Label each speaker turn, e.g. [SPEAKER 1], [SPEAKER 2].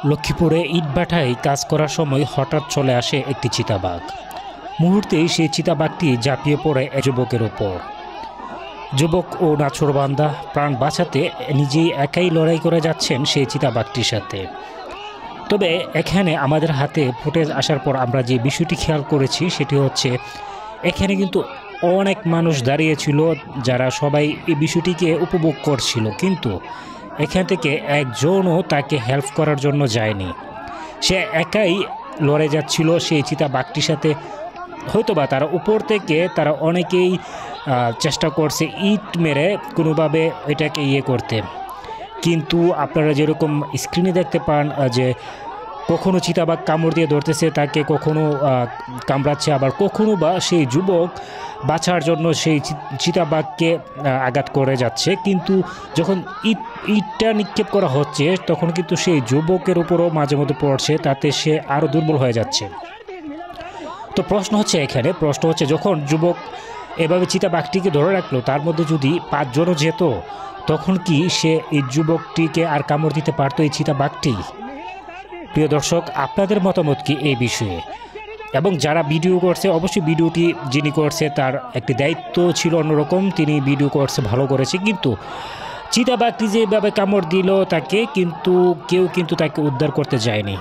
[SPEAKER 1] লক্ষ্মীপুরে ইটভাটায় কাজ করার সময় হঠাৎ চলে আসে একটি চিতাবাঘ। মুহূর্তেই সেই চিতাবাঘটি ঝাঁপিয়ে পড়ে এক যুবকের ওপর। যুবক ও নাছোড়বান্দা প্রাণ বাঁচাতে নিজেই একাই লড়াই করে যাচ্ছেন সেই চিতাবাঘটির সাথে। তবে এখানে আমাদের হাতে ফুটেজ আসার পর আমরা যে বিষয়টি খেয়াল করেছি সেটি হচ্ছে, এখানে কিন্তু অনেক মানুষ দাঁড়িয়েছিল যারা সবাই এই বিষয়টিকে উপভোগ করছিল, কিন্তু এখান থেকে একজনও তাকে হেল্প করার জন্য যায়নি। সে একাই লড়ে যাচ্ছিল সেই চিতাবাঘটির সাথে। হয়তোবা তারা উপর থেকে তারা অনেকেই চেষ্টা করছে ইট মেরে কোনোভাবে এটাকে করতে, কিন্তু আপনারা যেরকম স্ক্রিনে দেখতে পান যে কখনো চিতাবাঘ কামড় দিয়ে ধরতেছে তাকে, কখনো কামড়াচ্ছে, আবার কখনো বা সেই যুবক বাঁচার জন্য সেই চিতাবাঘকে আঘাত করে যাচ্ছে। কিন্তু যখন ইটটা নিক্ষেপ করা হচ্ছে তখন কিন্তু সেই যুবকের উপরও মাঝে মধ্যে পড়ছে, তাতে সে আরও দুর্বল হয়ে যাচ্ছে। তো প্রশ্ন হচ্ছে যখন যুবক এভাবে চিতাবাঘটিকে ধরে রাখলো, তার মধ্যে যদি 5 জনও যেত তখন কি সে এই যুবকটিকে আর কামড় দিতে পারতো এই চিতাবাঘটি? প্রিয় দর্শক, আপনাদের মতামত কি এই বিষয়ে? এবং যারা ভিডিও করছে, অবশ্যই ভিডিওটি যিনি করছে তার একটি দায়িত্ব ছিল অন্যরকম, তিনি ভিডিও করছে, ভালো করেছে, কিন্তু চিতাবাঘটি যেভাবে কামড় দিল তাকে, কিন্তু কেউ কিন্তু তাকে উদ্ধার করতে যায়নি।